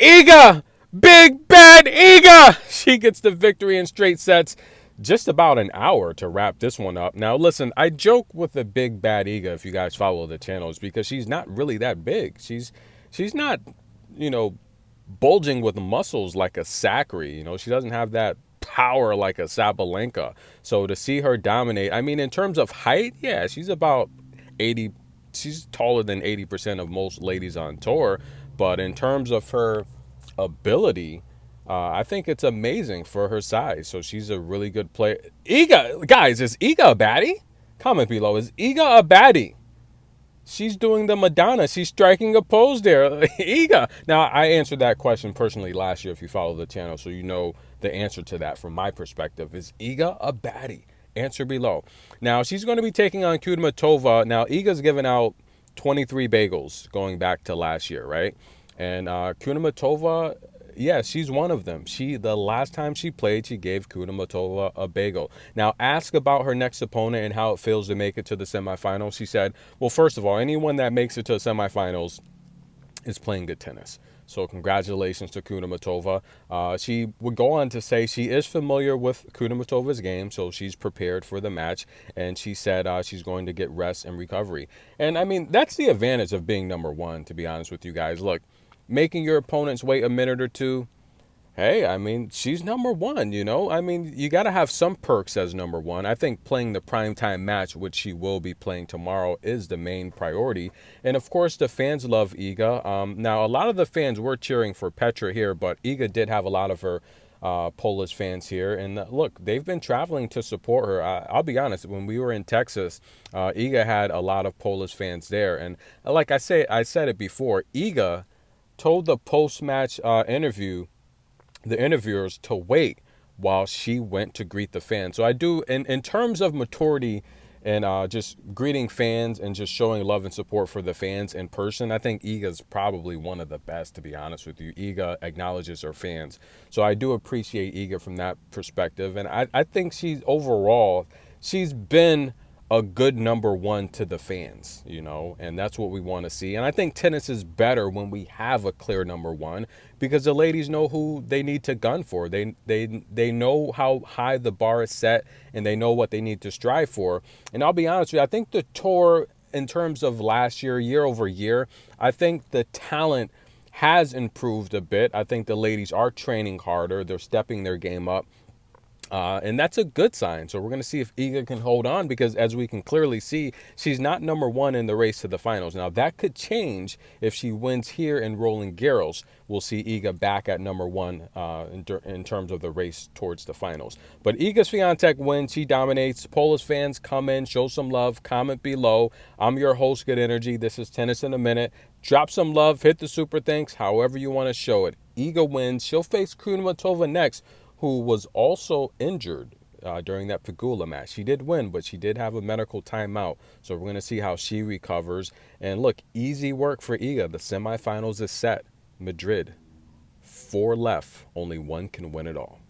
Iga! Big bad Iga! She gets the victory in straight sets. Just about an hour to wrap this one up. Now, listen, I joke with the big bad Iga if you guys follow the channels because she's not really that big. She's not, you know, bulging with muscles like a Sakri. You know, she doesn't have that power like a Sabalenka. So to see her dominate, I mean, in terms of height, yeah, she's about 80. She's taller than 80% of most ladies on tour. But in terms of her ability, I think it's amazing for her size. So she's a really good player. Iga, guys, is Iga a baddie? Comment below. Is Iga a baddie? She's doing the Madonna. She's striking a pose there. Iga. Now, I answered that question personally last year if you follow the channel, so you know the answer to that from my perspective. Is Iga a baddie? Answer below. Now, she's going to be taking on Kudermetova. Now, Iga's given out 23 bagels going back to last year, right? And Kudermetova, yeah, she's one of them. The last time she played, she gave Kudermetova a bagel. Now, ask about her next opponent and how it feels to make it to the semifinals. She said, well, first of all, anyone that makes it to the semifinals is playing good tennis. So congratulations to Kudermetova. She would go on to say she is familiar with Kudermetova's game, so she's prepared for the match. And she said she's going to get rest and recovery. And, I mean, that's the advantage of being number one, to be honest with you guys. Look, making your opponents wait a minute or two, hey, I mean, she's number one, you know? I mean, you got to have some perks as number one. I think playing the primetime match, which she will be playing tomorrow, is the main priority. And, of course, the fans love Iga. Now, a lot of the fans were cheering for Petra here, but Iga did have a lot of her Polish fans here. And, look, they've been traveling to support her. I'll be honest, when we were in Texas, Iga had a lot of Polish fans there. And, like I said it before, Iga told the post-match interview, the interviewers, to wait while she went to greet the fans. So I do, in terms of maturity and just greeting fans and just showing love and support for the fans in person, I think Iga's probably one of the best, to be honest with you. Iga acknowledges her fans. So I do appreciate Iga from that perspective. And I think she's been a good number one to the fans, you know, and that's what we want to see. And I think tennis is better when we have a clear number one because the ladies know who they need to gun for. They know how high the bar is set and they know what they need to strive for. And I'll be honest with you, I think the tour, in terms of last year over year, I think the talent has improved a bit. I think the ladies are training harder. They're stepping their game up. And that's a good sign. So we're going to see if Iga can hold on because, as we can clearly see, she's not number one in the race to the finals. Now, that could change if she wins here in Roland Garros. We'll see Iga back at number one in terms of the race towards the finals. But Iga Swiatek wins. She dominates. Polish fans, come in, show some love, comment below. I'm your host, Good Energy. This is Tennis in a Minute. Drop some love, hit the super thanks, however you want to show it. Iga wins. She'll face Kudermetova next, who was also injured during that Pegula match. She did win, but she did have a medical timeout. So we're going to see how she recovers. And look, easy work for Iga. The semifinals is set. Madrid. 4 left. Only one can win it all.